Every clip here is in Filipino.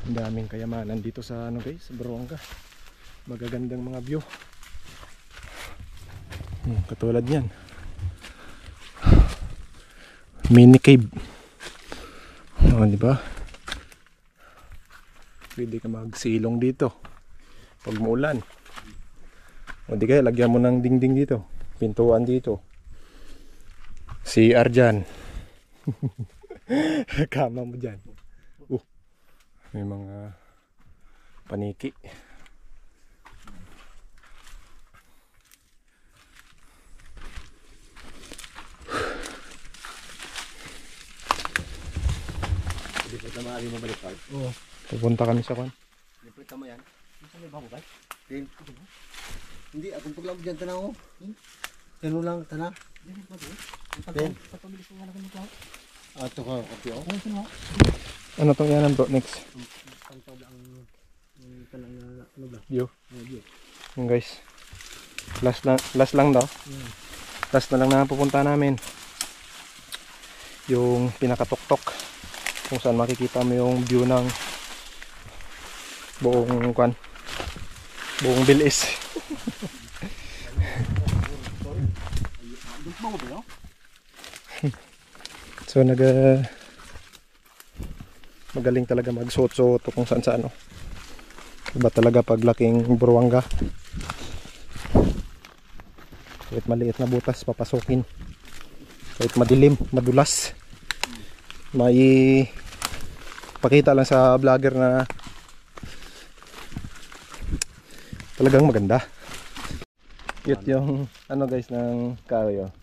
Ang daming kayamanan dito sa ano guys, sa Buruanga. Magagandang mga view. Katulad yan. Mini cave. Oh, di ba? Pwede ka magsilong dito pag muulan. O di kaya lagyan mo ng dingding dito. Pintuan dito. CR dyan. Kama mo dyan. May mga paniki. Hindi po tama mo balik pa. Oo. Pupunta kami sa kwan. Hindi po tama yan. Saan may bago ba? Hindi, akong paglaog dyan tanaw. Yan lang, tanaw. Ten. Ito ka, kapi ako. Ano tong yanan bro? Next. View. Yung guys. Last lang daw. Last na lang na pupunta namin. Yung pinakatuktok. Kung saan makikita mo yung view ng buong kwan. Buong Bilis. So magaling talaga magsuot-suot kung saan sa ano. Iba talaga paglaking Buruanga. Kahit maliit na butas papasukin. Kahit madilim, madulas. May pakita lang sa vlogger na talagang maganda. Cute yung ano guys ng kahoy, oh.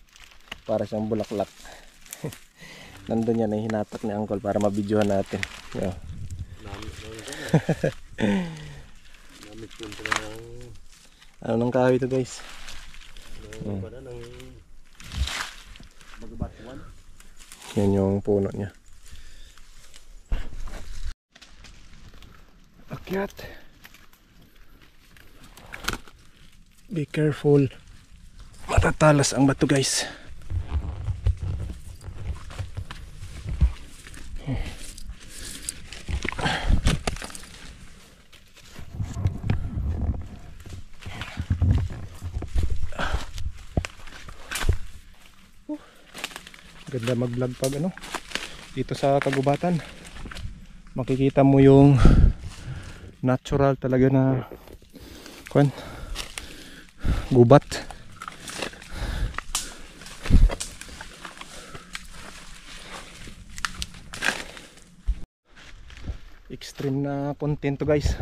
Para siyang bulaklak. Nandun yan ay hinatak ni Uncle para mabidyohan natin. Yo. Ano nang kahoy ito guys? Yan yung puno niya. Akyat. Be careful. Matatalas ang bato guys. Ganda mag-vlog pag ano dito sa kagubatan. Makikita mo yung natural talaga na kwan, gubat. Extreme na content to guys.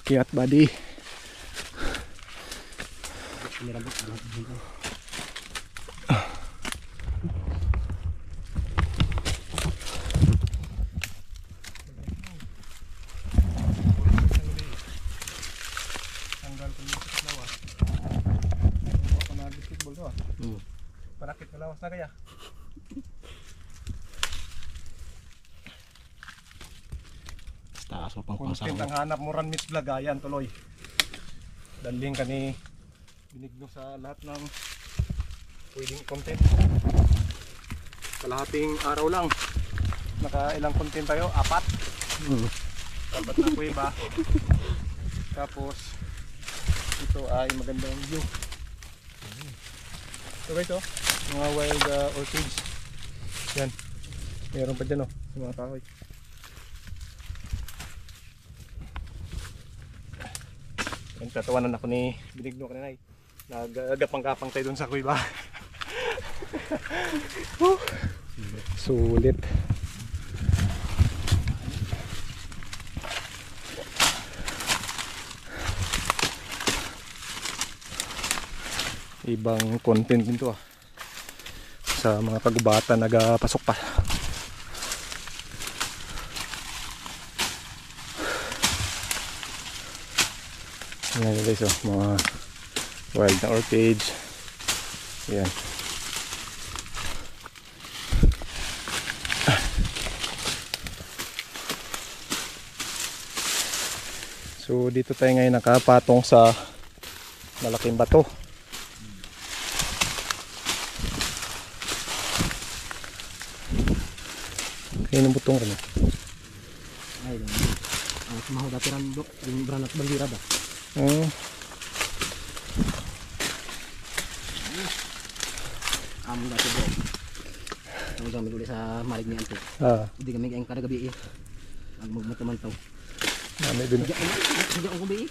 Okay at buddy. Parakit malawas na kaya? Taas mo pang Content ang hanap mo ran Miss Vlog, ayan tuloy. Daling ka ni binigno sa lahat ng pwedeng content. Kalahating araw lang nakailang content tayo, 4. Dapat na kuiba. Tapos ito ay magandang view. So guys, oh, mga wild orchids. Yan. Meron pa dyan, oh, mga kahoy. Yan, tatawanan ako ni Binigno kanina. Nagagapang-gapang tayo dun sa kuiba. Sulit. Ibang content din to, ah. Sa mga kagubatan nagapasok pa. Ayan guys, oh, mga wild na orchids. Ayan. So dito tayo ngayon nakapatong sa malaking bato. Yan ang butong rin. Ay, sumaho dati rin bro. Yung branat bandira ba? Among dati bro. Ang kami ulit sa malig ni Ante. Hindi kami kayang kada gabi eh. Ang magmatamantaw. Nami din. Hindi ako gabi eh.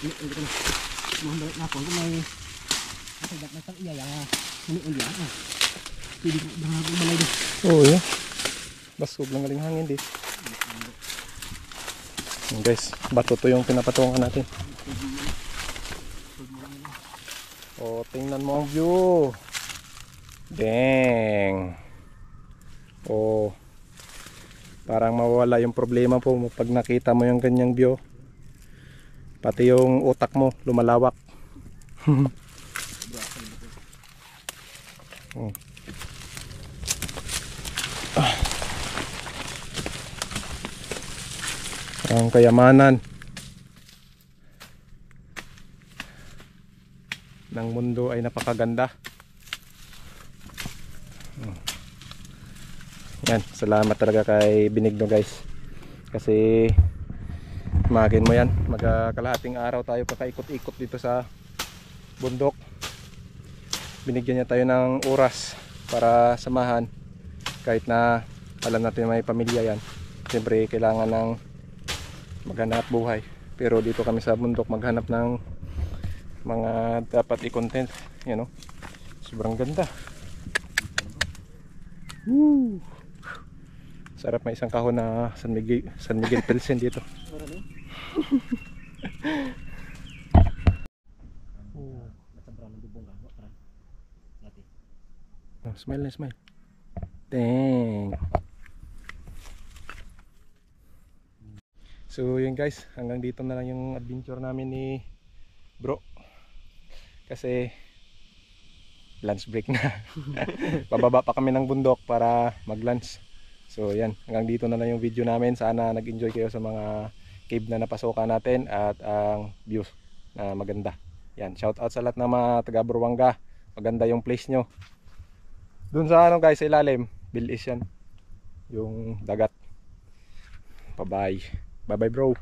Hindi ko na. Mahambalik na ako. Kung may masagat na iya yang hindi undi ah. Hindi ko bahagong balay din. Oo yun. Basog lang galing hangin din. Guys, bato to yung pinapatungan natin. Oh, tingnan mo ang view. Dang. Oh. Parang mawawala yung problema po pag nakita mo yung ganyang view. Pati yung utak mo lumalawak. Oh. Ang kayamanan ng mundo ay napakaganda. Yan, salamat talaga kay Benigno guys. Kasi imagine mo yan, magkakalahating araw tayo kakaikot-ikot dito sa bundok. Binigyan niya tayo ng oras para samahan. Kahit na alam natin may pamilya yan, siyempre kailangan ng maghanap buhay. Pero dito kami sa bundok maghanap ng mga dapat i-content. You know? Sobrang ganda. Woo! Sarap may isang kahon na San Miguel Pilsen dito. Oh, smile na smile. Dang. So yun guys, hanggang dito na lang yung adventure namin ni bro. Kasi lunch break na. Bababa pa kami ng bundok para mag-lunch. So yan, hanggang dito na lang yung video namin. Sana nag-enjoy kayo sa mga cave na napasokan natin at ang views na maganda. Yan, shout out sa lahat ng mga taga Buruanga. Maganda yung place nyo. Dun sa ano guys, sa ilalim, Bilis yan. Yung dagat. Bye bye. Bye bye bro.